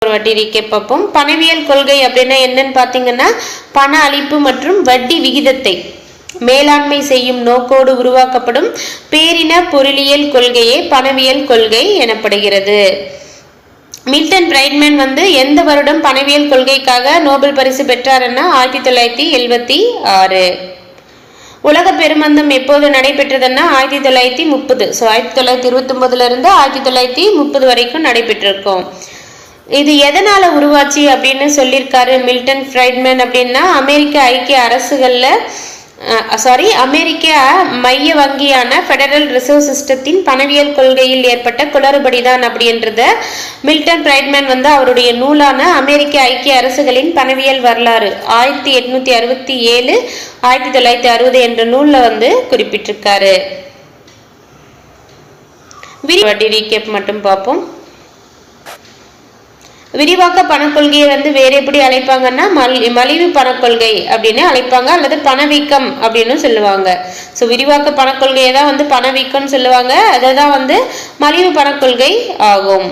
ஒரு வாட்டி ரீகேப் பார்ப்போம். பணவியல் கொள்கை அப்படின்னா என்னன்னு பார்த்தீங்கன்னா, பண அளிப்பு மற்றும் வட்டி விகிதத்தை மேலாண்மை செய்யும் நோக்கோடு உருவாக்கப்படும் பேரின பொருளியல் கொள்கையே பணவியல் கொள்கை எனப்படுகிறது. மில்டன் பிரைட்மேன் எந்த வருடம் பணவியல் கொள்கைக்காக நோபல் பரிசு பெற்றாருன்னா 1976. உலக பெருமந்தம் எப்போது நடைபெற்றதுன்னா 1930. ஸோ 1929 இருந்து 1930 வரைக்கும் நடைபெற்றிருக்கும். இது எதனால உருவாச்சு அப்படின்னு சொல்லியிருக்காரு மில்டன் பிரைட்மேன் அப்படின்னா, அமெரிக்க மைய வங்கியான ஃபெடரல் ரிசர்வ் சிஸ்டத்தின் பணவியல் கொள்கையில் ஏற்பட்ட குளறுபடிதான் அப்படின்றத மில்டன் பிரைட்மேன் அவருடைய நூலான அமெரிக்க ஐக்கிய அரசுகளின் பணவியல் வரலாறு 1867 1960 என்ற நூல்ல குறிப்பிட்டிருக்காரு. ரீகேப் மட்டும் பார்ப்போம். விரிவாக்க பணக்கொள்கையை வேற எப்படி அழைப்பாங்கன்னா மலிவு பணக்கொள்கை அப்படின்னு அழைப்பாங்க, அல்லது பணவீக்கம் அப்படின்னு சொல்லுவாங்க. ஸோ விரிவாக்க பணக்கொள்கையை தான் பணவீக்கம்னு சொல்லுவாங்க, அதுதான் மலிவு பணக்கொள்கை ஆகும்.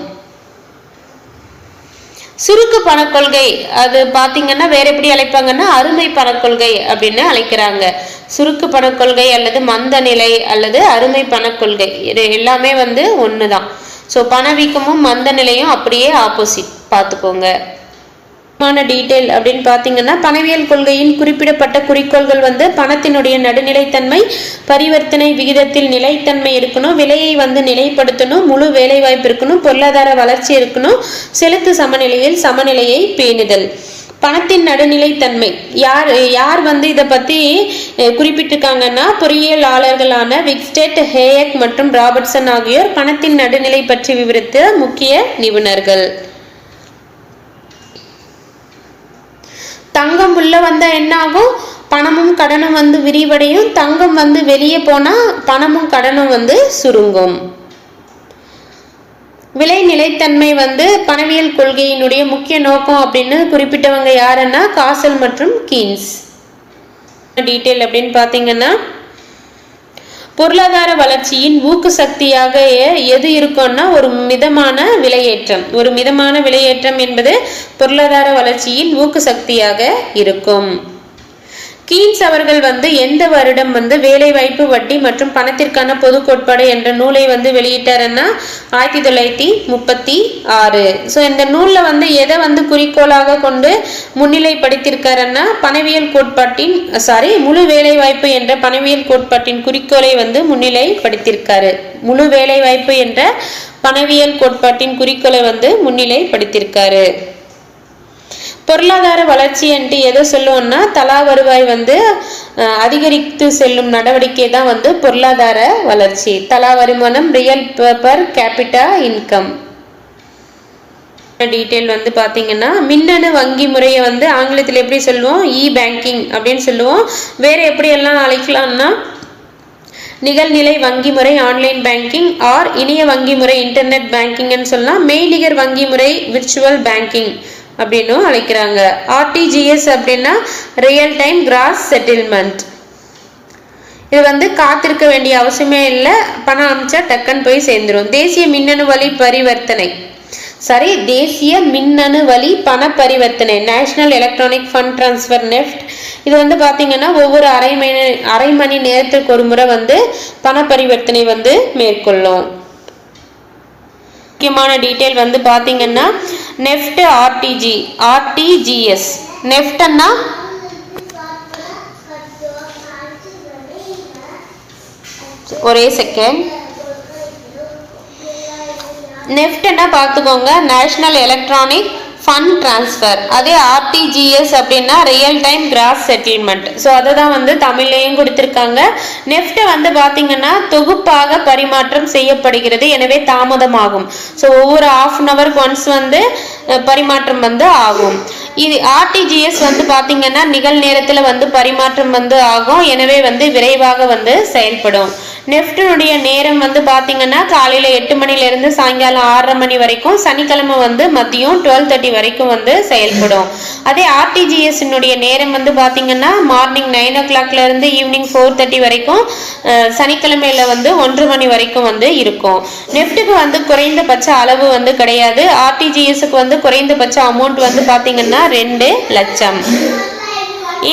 சுருக்கு பணக்கொள்கை அது பார்த்தீங்கன்னா வேற எப்படி அழைப்பாங்கன்னா அருமை பணக்கொள்கை அப்படின்னு அழைக்கிறாங்க. சுருக்கு பணக்கொள்கை அல்லது மந்த நிலை அல்லது அருமை பணக்கொள்கை இது எல்லாமே ஒண்ணுதான். ஸோ பணவீக்கமும் மந்த நிலையும் அப்படியே ஆப்போசிட் பார்த்துக்கோங்க. டீட்டெயில் அப்படின்னு பார்த்தீங்கன்னா, பணவியல் கொள்கையின் குறிப்பிடப்பட்ட குறிக்கோள்கள் பணத்தினுடைய நடுநிலைத்தன்மை, பரிவர்த்தனை விகிதத்தில் நிலைத்தன்மை இருக்கணும், விலையை நிலைப்படுத்தணும், முழு வேலை வாய்ப்பு இருக்கணும், பொருளாதார வளர்ச்சி இருக்கணும், செலுத்து சமநிலையில் சமநிலையை பேணுதல். பணத்தின் நடுநிலைத்தன்மை யார் இதை பற்றி குறிப்பிட்டிருக்காங்கன்னா, பொறியியலாளர்களான விக்ஸ்டெட், ஹேயக் மற்றும் ராபர்ட்சன் ஆகியோர் பணத்தின் நடுநிலை பற்றி விவரித்த முக்கிய நிபுணர்கள். தங்கம் உள்ள என்ன ஆகும், பணமும் கடனும் விரிவடையும். தங்கம் வெளியே போனா பணமும் கடனும் சுருங்கும். விலை நிலைத்தன்மை பணவியல் கொள்கையினுடைய முக்கிய நோக்கம் அப்படின்னு குறிப்பிட்டவங்க யாருன்னா காசல் மற்றும் கீன்ஸ். டீட்டெயில் அப்படின்னு பார்த்தீங்கன்னா, பொருளாதார வளர்ச்சியின் ஊக்கு சக்தியாக எது இருக்கும்னா ஒரு மிதமான விலையேற்றம். ஒரு மிதமான விலையேற்றம் என்பது பொருளாதார வளர்ச்சியின் ஊக்கு சக்தியாக இருக்கும். கீன்ஸ் அவர்கள் எந்த வருடம் வேலை வாய்ப்பு, வட்டி மற்றும் பணத்திற்கான பொது கோட்பாடு என்ற நூலை வெளியிட்டாருன்னா 1936. ஸோ இந்த நூலில் எதை குறிக்கோளாக கொண்டு முன்னிலைப்படுத்தியிருக்காருன்னா பணவியல் கோட்பாட்டின் முழு வேலை வாய்ப்பு என்ற பணவியல் கோட்பாட்டின் குறிக்கோளை முன்னிலைப்படுத்தியிருக்காரு. முழு வேலை வாய்ப்பு என்ற பணவியல் கோட்பாட்டின் குறிக்கோளை முன்னிலைப்படுத்தியிருக்காரு. பொருளாதார வளர்ச்சி என்று எதை சொல்லுவோம்னா, தலா வருவாய் அதிகரித்து செல்லும் நடவடிக்கை தான் பொருளாதார வளர்ச்சி. தலா வருமானம், real per capita income. Detail பார்த்தீங்கன்னா, மின்னணு வங்கி முறையை ஆங்கிலத்தில் எப்படி சொல்லுவோம், இ பேங்கிங் அப்படின்னு சொல்லுவோம். வேற எப்படி எல்லாம் அழைக்கலாம்னா நிகழ்நிலை வங்கி முறை, ஆன்லைன் பேங்கிங், ஆர் இணைய வங்கி முறை, இன்டர்நெட் பேங்கிங்னு சொல்லலாம். மெய்நிகர் வங்கி முறை, விர்ச்சுவல் பேங்கிங் அப்படின்னு அழைக்கிறாங்க. ஆர்டிஜிஎஸ் அப்படின்னா ரியல் டைம் கிராஸ் செட்டில்மெண்ட். இது காத்திருக்க வேண்டிய அவசியமே இல்லை, பணம் அனுப்பிச்சா டக்குன்னு போய் சேர்ந்துடும். தேசிய மின்னணு வழி பரிவர்த்தனை தேசிய மின்னணு வழி பண பரிவர்த்தனை, national electronic fund transfer, NEFT. இது பார்த்தீங்கன்னா ஒவ்வொரு அரை மணி நேரத்துக்கு ஒரு முறை பண பரிவர்த்தனை மேற்கொள்ளும். முக்கியமான டீட்டெயில் பார்த்தீங்கன்னா, நெஃப்ட், ஆர்டிஜிஎஸ். நெஃப்ட்னா ஒரே செகண்ட். நெஃப்ட்னா பார்த்துக்கோங்க, நேஷனல் எலக்ட்ரானிக் ஃபண்ட் டிரான்ஸ்ஃபர். அதே ஆர்டிஜிஎஸ் அப்படின்னா real time cross settlement. So அதை தான் தமிழ்லையும் கொடுத்துருக்காங்க. நெஃப்ட் பார்த்தீங்கன்னா தொகுப்பாக பரிமாற்றம் செய்யப்படுகிறது, எனவே தாமதமாகும். ஸோ ஒவ்வொரு ½ ஒன்ஸ் பரிமாற்றம் ஆகும். இது ஆர்டிஜிஎஸ் பார்த்தீங்கன்னா நிகழ் நேரத்தில் பரிமாற்றம் ஆகும், எனவே விரைவாக செயல்படும். நெஃப்டினுடைய நேரம் வந்து பார்த்தீங்கன்னா காலையில் 8 மணிலேருந்து சாயங்காலம் 6:30 மணி வரைக்கும், சனிக்கிழமை வந்து மதியம் 12:30 வரைக்கும் வந்து செயல்படும். அதே ஆர்டிஜிஎஸ்னுடைய நேரம் வந்து பார்த்தீங்கன்னா மார்னிங் 9 o'clockலேருந்து ஈவினிங் 4:30 வரைக்கும், சனிக்கிழமையில வந்து 1 மணி வரைக்கும் வந்து இருக்கும். நெஃப்ட்டுக்கு வந்து குறைந்தபட்ச அளவு வந்து கிடையாது. ஆர்டிஜிஎஸ்க்கு வந்து குறைந்தபட்ச அமௌண்ட் வந்து பார்த்தீங்கன்னா 2 லட்சம்.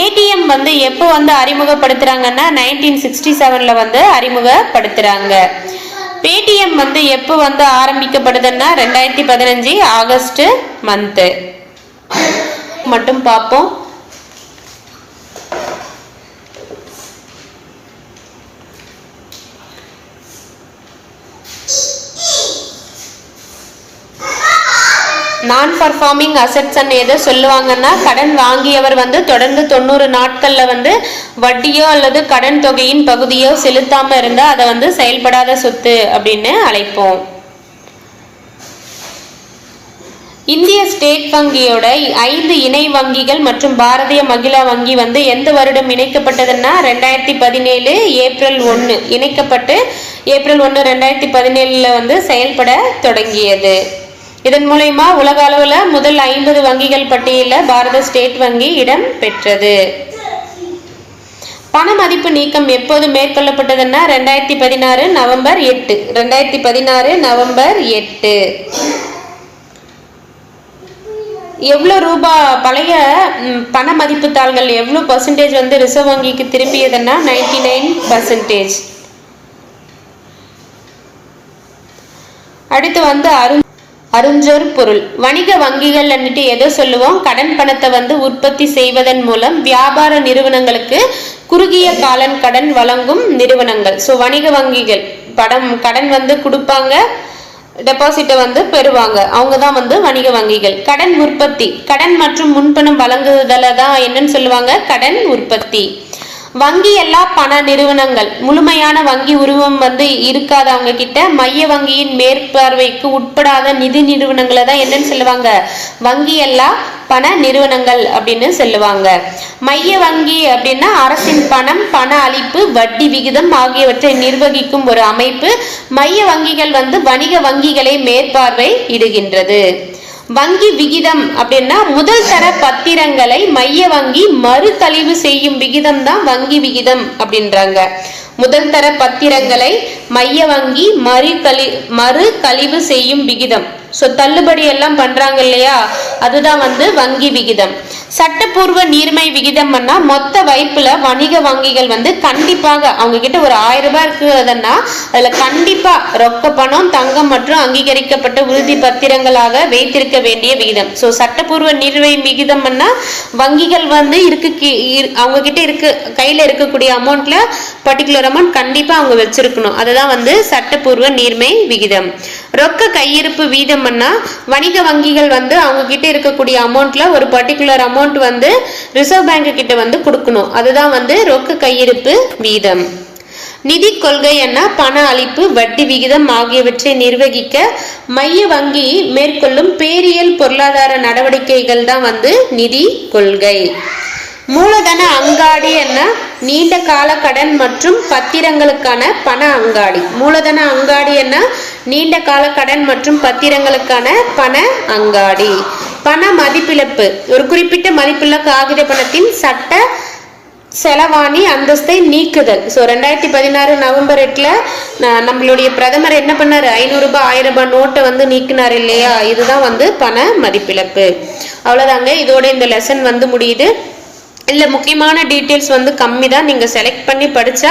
ஏடிஎம் வந்து எப்போ வந்து அறிமுகப்படுத்துறாங்கன்னா 1967 வந்து அறிமுகப்படுத்துறாங்க. பேடிஎம் வந்து எப்போ வந்து ஆரம்பிக்கப்படுதுன்னா 2015 ஆகஸ்ட் மந்த் மட்டும் பார்ப்போம். நான் பர்ஃபார்மிங் அசெட்ஸ் எதை சொல்லுவாங்கன்னா, கடன் வாங்கியவர் வந்து தொடர்ந்து 90 நாட்கள்ல வந்து வட்டியோ அல்லது கடன் தொகையின் பகுதியோ செலுத்தாம இருந்தா அதை வந்து செயல்படாத சொத்து அப்படின்னு அழைப்போம். இந்திய ஸ்டேட் வங்கியோட 5 இணை வங்கிகள் மற்றும் பாரதிய மகிழா வங்கி வந்து எந்த வருடம் இணைக்கப்பட்டதுன்னா 2017 ஏப்ரல் 1 இணைக்கப்பட்டு ஏப்ரல் 1 2017 வந்து செயல்பட தொடங்கியது. இதன் மூலமா உலக அளவுல முதல் 50 வங்கிகள் பட்டியலில் பாரத ஸ்டேட் வங்கி இடம் பெற்றது. பண மதிப்பு நீக்கம் எப்போது மேற்கொள்ளப்பட்டதுன்னா 2016 நவம்பர் 8 2016 நவம்பர் 8. எவ்வளோ ரூபாய் பழைய பண மதிப்பு தாள்கள் எவ்வளோ பர்சன்டேஜ் வந்து ரிசர்வ் வங்கிக்கு திருப்பியதுன்னா 99%. அடுத்து வந்து அருஞ்சொர் பொருள். வணிக வங்கிகள் எதை சொல்லுவோம்? கடன் பணத்தை வந்து உற்பத்தி செய்வதன் மூலம் வியாபார நிறுவனங்களுக்கு குறுகிய கால கடன் வழங்கும் நிறுவனங்கள். ஸோ வணிக வங்கிகள் கடன் வந்து கொடுப்பாங்க, டெபாசிட்டை வந்து பெறுவாங்க, அவங்க தான் வந்து வணிக வங்கிகள். கடன் உற்பத்தி, கடன் மற்றும் முன்பணம் வழங்குதல தான் என்னன்னு சொல்லுவாங்க? கடன் உற்பத்தி. வங்கி எல்லா பண நிறுவனங்கள், முழுமையான வங்கி உருவம் வந்து இருக்காதவங்க கிட்ட மைய வங்கியின் மேற்பார்வைக்கு உட்படாத நிதி நிறுவனங்களை தான் என்னன்னு சொல்லுவாங்க? வங்கி எல்லா பண நிறுவனங்கள் அப்படின்னு சொல்லுவாங்க. மைய வங்கி அப்படின்னா அரசின் பணம், பண அளிப்பு, வட்டி விகிதம் ஆகியவற்றை நிர்வகிக்கும் ஒரு அமைப்பு. மைய வங்கிகள் வந்து வணிக வங்கிகளை மேற்பார்வை இடுகின்றது. வங்கி விகிதம் அப்படின்னா முதல் தர பத்திரங்களை மைய வங்கி மறுகழிவு செய்யும் விகிதம் தான் வங்கி விகிதம் அப்படின்றாங்க. முதல் தர பத்திரங்களை மைய வங்கி மறுகழிவு செய்யும் விகிதம். ஸோ தள்ளுபடி எல்லாம் பண்றாங்க இல்லையா, அதுதான் வந்து வங்கி விகிதம். சட்டப்பூர்வ நீர்மை விகிதம் பண்ணா மொத்த வைப்புல வணிக வங்கிகள் வந்து கண்டிப்பாக அவங்க கிட்ட ஒரு 1000 ரூபாய் இருக்குதுன்னா அதுல கண்டிப்பா ரொக்க பணம், தங்கம் மற்றும் அங்கீகரிக்கப்பட்ட உறுதி பத்திரங்களாக வைத்திருக்க வேண்டிய விகிதம். ஸோ சட்டப்பூர்வ நீர்மை விகிதம் பண்ணா வங்கிகள் வந்து அவங்க கிட்ட கையில இருக்கக்கூடிய அமௌண்ட்ல பர்டிகுலர் அமௌண்ட் கண்டிப்பா அவங்க வச்சிருக்கணும். அதுதான் வந்து சட்டப்பூர்வ நீர்மை விகிதம். ரொக்க கையிருப்பு வீதம் பண்ணா வணிக வங்கிகள் வந்து அவங்க கிட்ட இருக்கக்கூடிய அமௌண்ட்ல ஒரு பர்டிகுலர் அமௌண்ட் வந்து ரிசர்வ் பேங்க் கிட்ட வந்து கொடுக்கணும். அதுதான் வந்து ரொக்க கையிருப்பு வீதம். நிதி கொள்கை என்ன? பண அளிப்பு, வட்டி விகிதம் ஆகியவற்றை நிர்வகிக்க மைய வங்கி மேற்கொள்ளும் பேரியல் பொருளாதார நடவடிக்கைகள் தான் வந்து நிதி கொள்கை. மூலதன அங்காடி என்ன? நீண்ட கால கடன் மற்றும் பத்திரங்களுக்கான பண அங்காடி. மூலதன அங்காடி என்ன? நீண்ட கால கடன் மற்றும் பத்திரங்களுக்கான பண அங்காடி. பண மதிப்பிழப்பு, ஒரு குறிப்பிட்ட மதிப்புள்ள காகித பணத்தின் சட்ட செலவாணி அந்தஸ்தை நீக்குதல். ஸோ 2016 நவம்பர் 8 நம்மளுடைய பிரதமர் என்ன பண்ணாரு? 500 ரூபாய் 1000 ரூபாய் நோட்டை வந்து நீக்கினார் இல்லையா, இதுதான் வந்து பண மதிப்பிழப்பு. அவ்வளோதாங்க, இதோட இந்த லெசன் வந்து முடியுது. இல்லை முக்கியமான டீட்டெயில்ஸ் வந்து கம்மி தான், நீங்கள் செலக்ட் பண்ணி படித்தா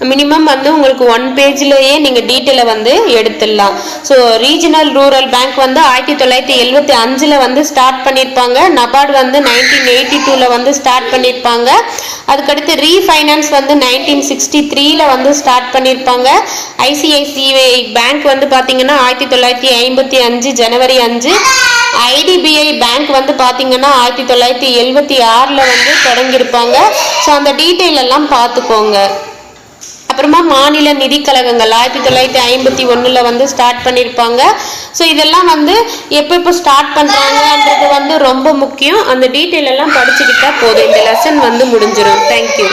மினிமம் வந்து உங்களுக்கு 1 பேஜ்லேயே நீங்கள் டீட்டெயிலை வந்து எடுத்துடலாம். ஸோ ரீஜனல் ரூரல் பேங்க் வந்து 1975 வந்து ஸ்டார்ட் பண்ணியிருப்பாங்க. நபார்டு வந்து 1982 வந்து ஸ்டார்ட் பண்ணியிருப்பாங்க. அதுக்கடுத்து ரீஃபைனான்ஸ் வந்து 1963 வந்து ஸ்டார்ட் பண்ணியிருப்பாங்க. ஐசிஐசிஐ பேங்க் வந்து பார்த்தீங்கன்னா 1955 ஜனவரி 5. ஐடிபிஐ பேங்க் வந்து பார்த்தீங்கன்னா 1976 வந்து தொடங்கியிருப்பாங்க. ஸோ அந்த டீட்டெயில் எல்லாம் பார்த்துக்கோங்க. அப்புறமா மாநில நிதி கழகங்கள் 1951 வந்து ஸ்டார்ட் பண்ணியிருப்பாங்க. ஸோ இதெல்லாம் வந்து எப்போ ஸ்டார்ட் பண்ணுறாங்கன்றது வந்து ரொம்ப முக்கியம். அந்த டீட்டெயில் எல்லாம் படிச்சுக்கிட்டா போதும், இந்த லெசன் வந்து முடிஞ்சிடும். தேங்க்யூ.